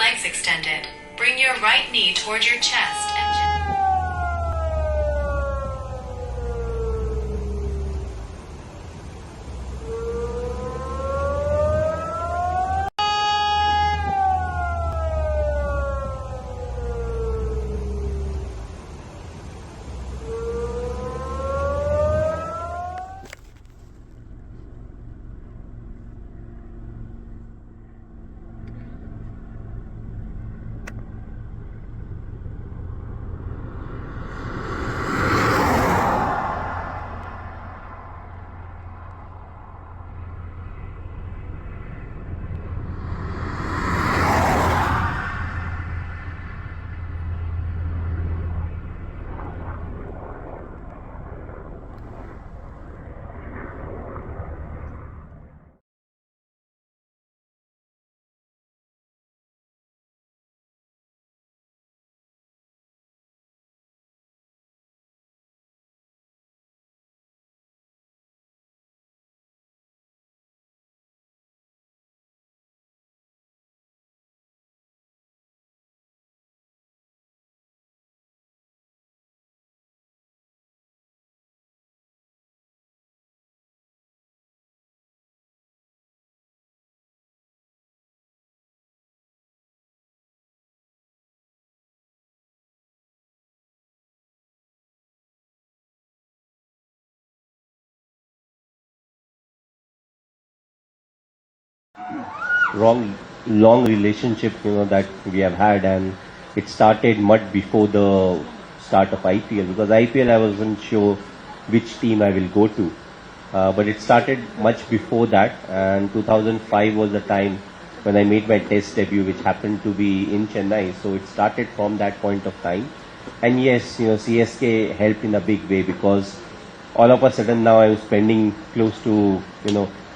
legs extended. Bring your right knee toward your chest and long relationship, that we have had, and it started much before the start of IPL, because IPL I wasn't sure which team I will go to, but it started much before that, and 2005 was the time when I made my test debut, which happened to be in Chennai. So it started from that point of time, and yes, CSK helped in a big way, because all of a sudden now I'm spending close to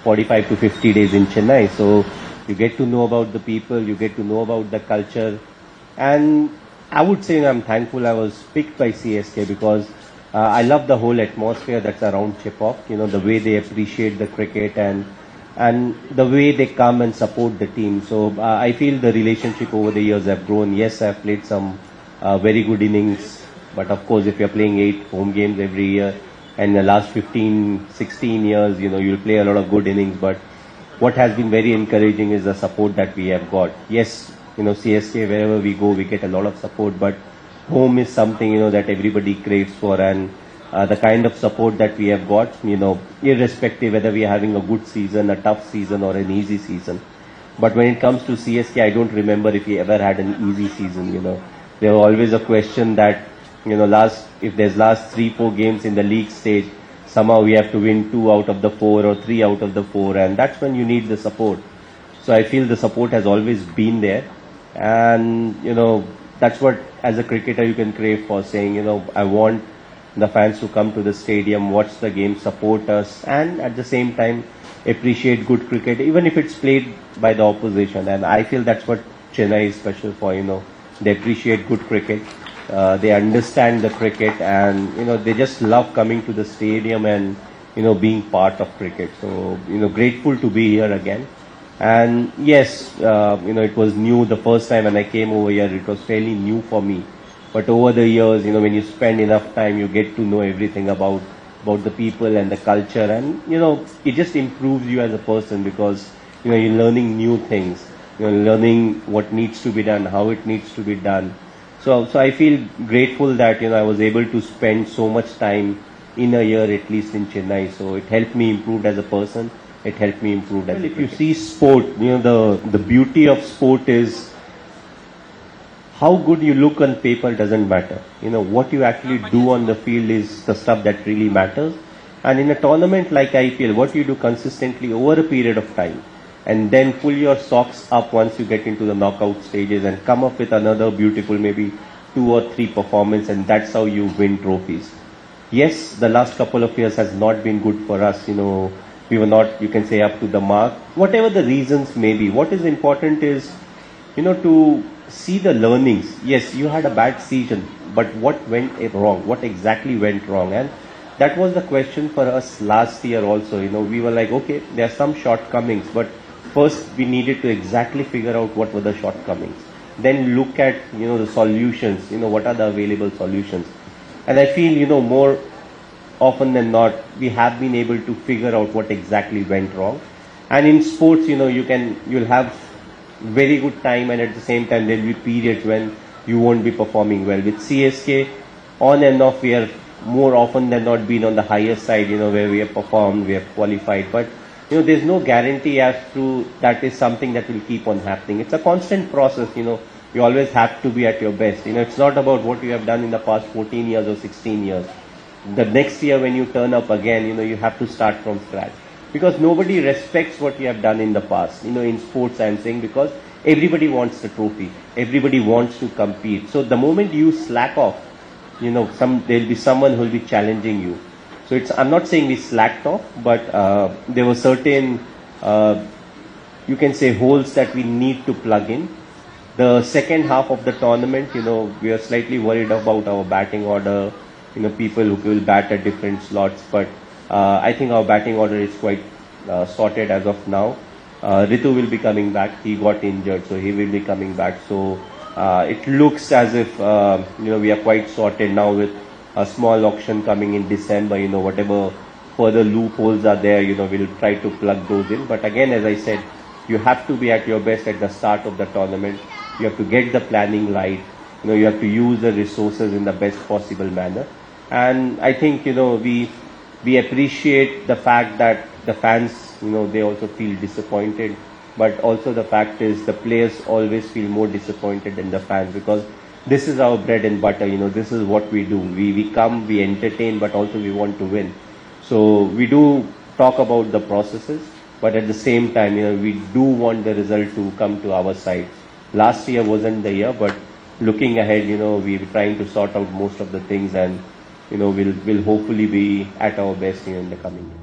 45 to 50 days in Chennai. So you get to know about the people, you get to know about the culture, and I would say I'm thankful I was picked by CSK, because I love the whole atmosphere that's around Chip-Off, the way they appreciate the cricket and the way they come and support the team. So I feel the relationship over the years have grown. Yes, I've played some very good innings, but of course if you're playing 8 home games every year, and the last 15, 16 years, you'll play a lot of good innings, but what has been very encouraging is the support that we have got. Yes, CSK, wherever we go, we get a lot of support, but home is something, that everybody craves for, and the kind of support that we have got, irrespective whether we are having a good season, a tough season, or an easy season. But when it comes to CSK, I don't remember if we ever had an easy season, There was always a question that, if there's last 3-4 games in the league stage, somehow we have to win 2 out of the 4 or 3 out of the 4, and that's when you need the support. So I feel the support has always been there, and that's what, as a cricketer, you can crave for, saying, I want the fans to come to the stadium, watch the game, support us, and at the same time appreciate good cricket, even if it's played by the opposition. And I feel that's what Chennai is special for. They appreciate good cricket. They understand the cricket, and they just love coming to the stadium and being part of cricket. So grateful to be here again. And yes, it was new the first time when I came over here. It was fairly new for me, but over the years, when you spend enough time, you get to know everything about the people and the culture, and it just improves you as a person, because you're learning new things, learning what needs to be done, how it needs to be done. So I feel grateful that I was able to spend so much time in a year, at least in Chennai. So it helped me improve as a person. It helped me improve as a cricketer. If you see sport, the beauty of sport is how good you look on paper doesn't matter. What you actually do on the field is the stuff that really matters. And in a tournament like IPL, what you do consistently over a period of time, and then pull your socks up once you get into the knockout stages and come up with another beautiful, maybe 2 or 3 performance, and that's how you win trophies. Yes, the last couple of years has not been good for us. We were not, you can say, up to the mark. Whatever the reasons may be, what is important is, to see the learnings. Yes, you had a bad season, but what went wrong? What exactly went wrong? And that was the question for us last year also. We were like, okay, there are some shortcomings, but first we needed to exactly figure out what were the shortcomings. then look at, the solutions, what are the available solutions. And I feel, more often than not, we have been able to figure out what exactly went wrong. And in sports, you'll have very good time, and at the same time there will be periods when you won't be performing well. With CSK, on and off, we are more often than not been on the higher side, where we have performed, we have qualified. But, there's no guarantee as to that is something that will keep on happening. It's a constant process, you always have to be at your best. It's not about what you have done in the past 14 years or 16 years. The next year when you turn up again, you have to start from scratch. Because nobody respects what you have done in the past. In sports I'm saying, because everybody wants the trophy. Everybody wants to compete. So the moment you slack off, there'll be someone who will be challenging you. So I'm not saying we slacked off, but there were certain, you can say, holes that we need to plug in. The second half of the tournament, we are slightly worried about our batting order, people who will bat at different slots, but I think our batting order is quite sorted as of now. Ritu will be coming back. He got injured, so he will be coming back. So it looks as if we are quite sorted now with a small auction coming in December. Whatever further loopholes are there, we'll try to plug those in. But again, as I said, you have to be at your best at the start of the tournament. You have to get the planning right. You have to use the resources in the best possible manner. And I think, we appreciate the fact that the fans, they also feel disappointed. But also the fact is the players always feel more disappointed than the fans, because this is our bread and butter. This is what we do. We come, we entertain, but also we want to win. So we do talk about the processes, but at the same time, we do want the result to come to our side. Last year wasn't the year, but looking ahead, we're trying to sort out most of the things, and we'll hopefully be at our best in the coming year.